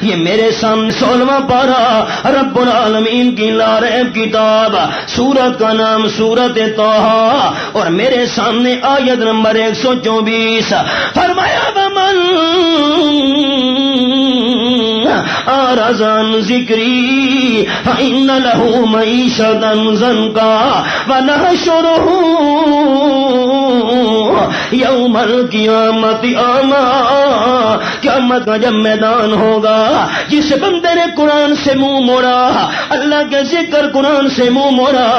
یہ میرے سامنے 16واں پارہ رب العالمین کی لاریب کتاب، سورت کا نام سورت طٰہٰ، اور میرے سامنے آیت نمبر 124 فرمایا ومن اعرض عن ذکری فإن له معیشۃ ضنکا ونحشرہ یوم القیامت اعمیٰ۔ قیامت کا جب میدان ہوگا، جس بندے نے قرآن سے منہ موڑا، اللہ کے ذکر قرآن سے منہ موڑا،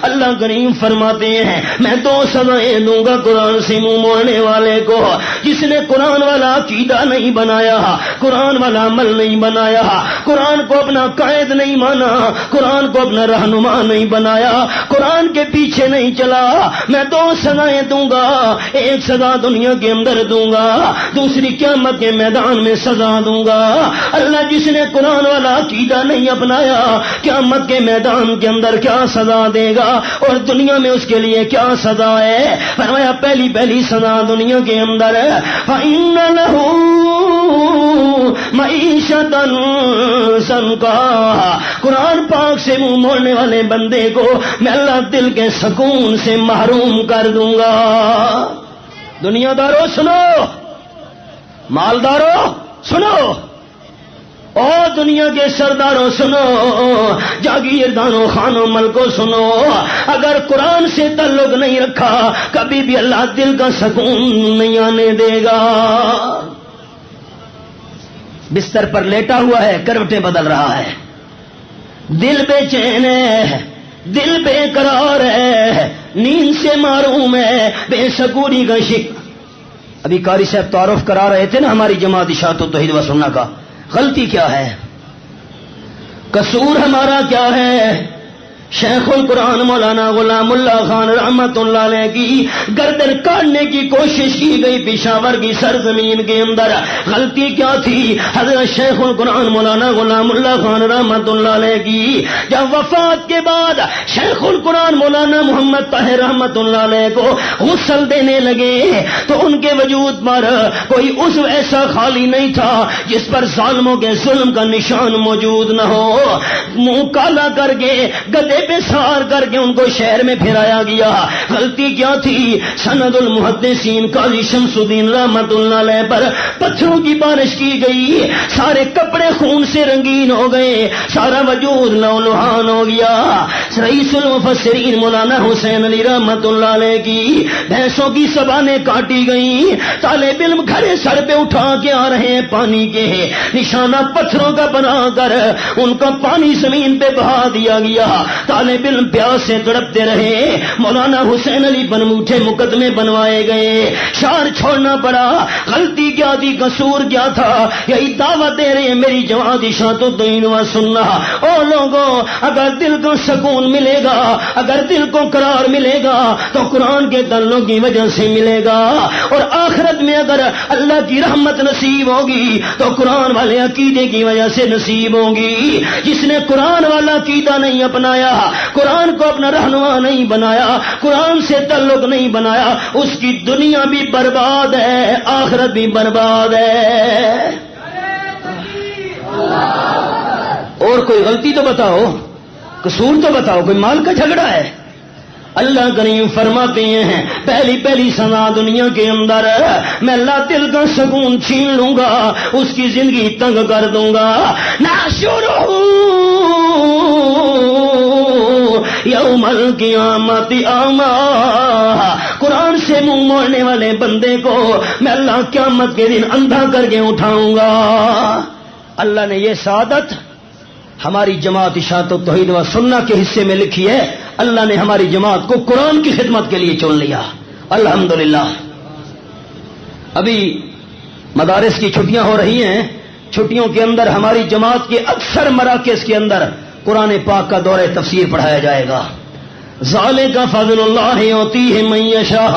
اللہ کریم فرماتے ہیں میں 2 سزائیں دوں گا قرآن سے منہ موڑنے والے کو۔ جس نے قرآن والا عقیدہ نہیں بنایا، قرآن والا عمل نہیں بنایا، قرآن کو اپنا قائد نہیں مانا، قرآن کو اپنا رہنما نہیں بنایا، قرآن کے پیچھے نہیں چلا، میں 2 سزائیں دوں گا۔ ایک سزا دنیا کے اندر دوں گا، دوسری قیامت کے میدان میں سزا دوں گا۔ اللہ جس نے قرآن والا عقیدہ نہیں اپنایا، قیامت کے میدان کے اندر کیا سزا دے گا اور دنیا میں اس کے لیے کیا سزا ہے؟ فرمایا پہلی سزا دنیا کے اندر فَإِنَّ لَهُ مَعِيشَةً ضَنْكَا۔ قرآن پاک سے منہ موڑنے والے بندے کو میں اللہ دل کے سکون سے محروم کر دوں گا۔ دنیا دارو سنو، مالدارو سنو، اور دنیا کے سرداروں سنو، جاگیرداروں خانوں ملکوں سنو، اگر قرآن سے تعلق نہیں رکھا کبھی بھی اللہ دل کا سکون نہیں آنے دے گا۔ بستر پر لیٹا ہوا ہے، کروٹیں بدل رہا ہے، دل بے چین ہے، دل بے قرار ہے، نیند سے محروم ہے، بے سکونی کا شکار۔ ابھی قاری صاحب تعارف کرا رہے تھے نا ہماری جماعت اشاعت توحید و سنہ کا، غلطی کیا ہے، قصور ہمارا کیا ہے؟ شیخ القرآن مولانا غلام اللہ خان رحمت اللہ علیہ کی گردن کاٹنے کی کوشش کی گئی پشاور کی سرزمین کے اندر۔ غلطی کیا تھی؟ حضرت شیخ القرآن مولانا غلام اللہ خان رحمت اللہ علیہ کی جب وفات کے بعد شیخ القرآن مولانا محمد طاہر رحمت اللہ علیہ کو غسل دینے لگے تو ان کے وجود پر کوئی عضو ایسا خالی نہیں تھا جس پر ظالموں کے ظلم کا نشان موجود نہ ہو۔ منہ کالا کر کے گدے پہ سوار کر کے ان کو شہر میں پھرایا گیا۔ غلطی کیا تھی؟ سند المحدثین قاضی شمس الدین رحمت اللہ علیہ پر پتھروں کی بارش کی گئی، سارے کپڑے خون سے رنگین ہو گئے، سارا وجود لہولہان ہو گیا۔ رئیس المفسرین مولانا حسین علی رحمت اللہ علیہ کی بھینسوں کی زبانیں کاٹی گئیں، طالب علم گھڑے سر پہ اٹھا کے آ رہے ہیں پانی کے، نشانہ پتھروں کا بنا کر ان کا پانی زمین پہ بہا دیا گیا۔ طالب علم پیاس سے تڑپتے رہے، مولانا حسین علی بنموٹھے مقدمے بنوائے گئے، شہر چھوڑنا پڑا۔ غلطی کیا تھی؟ قصور کیا تھا؟ یہی دعوت دے رہے ہیں میری جماعت اشاعت توحید و سنہ۔ او لوگوں، اگر دل کو سکون ملے گا، اگر دل کو قرار ملے گا تو قرآن کے تعلق کی وجہ سے ملے گا، اور آخرت میں اگر اللہ کی رحمت نصیب ہوگی تو قرآن والے عقیدے کی وجہ سے نصیب ہوگی۔ جس نے قرآن والا عقیدہ نہیں اپنایا، قرآن کو اپنا رہنما نہیں بنایا، قرآن سے تعلق نہیں بنایا، اس کی دنیا بھی برباد ہے، آخرت بھی برباد ہے۔ اور کوئی غلطی تو بتاؤ، قصور تو بتاؤ، کوئی مال کا جھگڑا ہے؟ اللہ کریم فرماتے ہیں پہلی سزا دنیا کے اندر میں اللہ دل کا سکون چھین لوں گا، اس کی زندگی تنگ کر دوں گا۔ ناشرہ یوم القیامت اعمیٰ، قرآن سے منہ موڑنے والے بندے کو میں اللہ قیامت کے دن اندھا کر کے اٹھاؤں گا۔ اللہ نے یہ سعادت ہماری جماعت اشاعت توحید و سنہ کے حصے میں لکھی ہے۔ اللہ نے ہماری جماعت کو قرآن کی خدمت کے لیے چن لیا، الحمدللہ۔ ابھی مدارس کی چھٹیاں ہو رہی ہیں، چھٹیوں کے اندر ہماری جماعت کے اکثر مراکز کے اندر قرآن پاک کا دورہ تفسیر پڑھایا جائے گا۔ ذالک فضل اللہ یؤتیہ من یشاء۔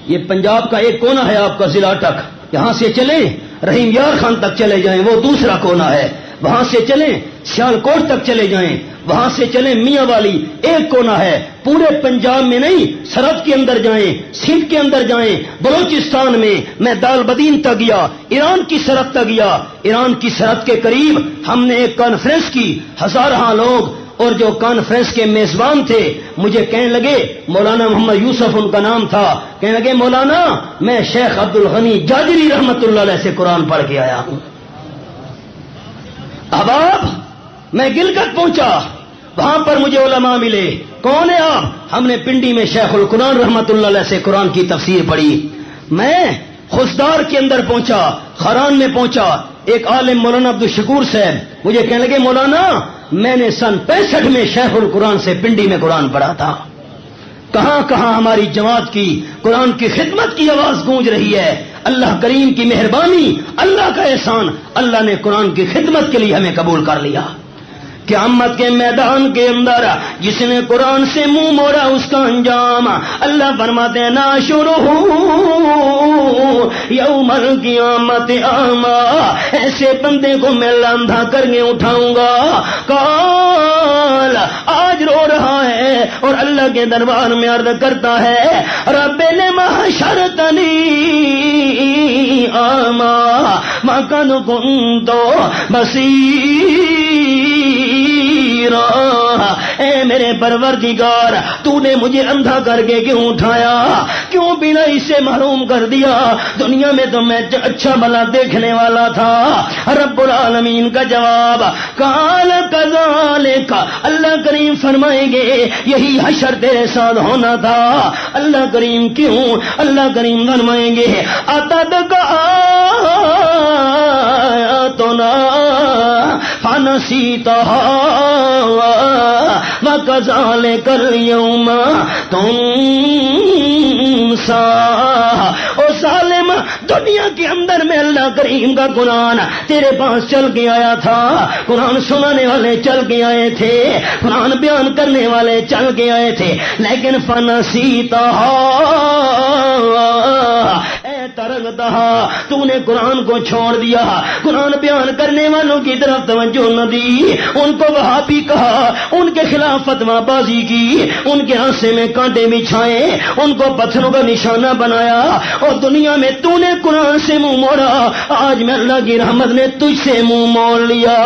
یہ پنجاب کا ایک کونا ہے آپ کا ضلع اٹک، یہاں سے چلیں رحیم یار خان تک چلے جائیں وہ دوسرا کونا ہے، وہاں سے چلیں سیالکوٹ تک چلے جائیں وہاں سے چلے میاں والی ایک کونا ہے، پورے پنجاب میں نہیں، سرحد کے اندر جائیں، سندھ کے اندر جائیں، بلوچستان میں دال بدین تک گیا، ایران کی سرحد تک گیا، ایران کی سرحد کے قریب ہم نے ایک کانفرنس کی، ہزارہ لوگ، اور جو کانفرنس کے میزبان تھے مجھے کہنے لگے، مولانا محمد یوسف ان کا نام تھا، کہنے لگے مولانا میں شیخ عبد الغنی جاجری رحمت اللہ علیہ سے قرآن پڑھ کے آیا ہوں۔ احباب میں گلگت پہنچا، وہاں پر مجھے علماء ملے، کون ہے آپ؟ ہم نے پنڈی میں شیخ القرآن رحمت اللہ علیہ سے قرآن کی تفسیر پڑھی۔ میں خسدار کے اندر پہنچا، خران میں پہنچا، ایک عالم مولانا عبد الشکور صاحب مجھے کہنے لگے مولانا میں نے سن 65 میں شیخ القرآن سے پنڈی میں قرآن پڑھا تھا۔ کہاں کہاں ہماری جماعت کی قرآن کی خدمت کی آواز گونج رہی ہے۔ اللہ کریم کی مہربانی، اللہ کا احسان، اللہ نے قرآن کی خدمت کے لیے ہمیں قبول کر لیا۔ قیامت کے میدان کے اندر جس نے قرآن سے منہ موڑا اس کا انجام اللہ فرماتے ہیں ناشرہ یوم القیامت اعمی، ایسے بندے کو میں اندھا کر کے اٹھاؤں گا، قال آج رو رہا ہے اور اللہ کے دربار میں عرض کرتا ہے رب لما حشرتنی اعمی وقد كنت بصیرا، اے میرے پروردگار تو نے مجھے اندھا کر کے کیوں اٹھایا، کیوں بنا اسے محروم کر دیا، دنیا میں تو میں اچھا بھلا دیکھنے والا تھا۔ رب العالمین کا جواب قال کذالک، اللہ کریم فرمائیں گے یہی حشر تیرے ساتھ ہونا تھا۔ اللہ کریم کیوں؟ اللہ کریم فرمائیں گے اتدک آیاتنا فنسیتہا وَكَذَلِكَ الْيَوْمَ تُنسَى۔ او ظالم، دنیا کے اندر میں اللہ کریم کا قرآن تیرے پاس چل کے آیا تھا، قرآن سنانے والے چل کے آئے تھے، قرآن بیان کرنے والے چل کے آئے تھے، لیکن فَنَسِيتَهَا، ترکتہا، تو نے قرآن کو چھوڑ دیا، قرآن بیان کرنے والوں کی طرف توجہ نہ دی، ان کو وہابی کہا، ان کے خلاف فتویٰ بازی کی، ان کے راستے میں کانٹے بچھائے، ان کو پتھروں کا نشانہ بنایا، اور دنیا میں تو نے قرآن سے منہ موڑا، آج میں اللہ کی رحمت نے تجھ سے منہ موڑ لیا۔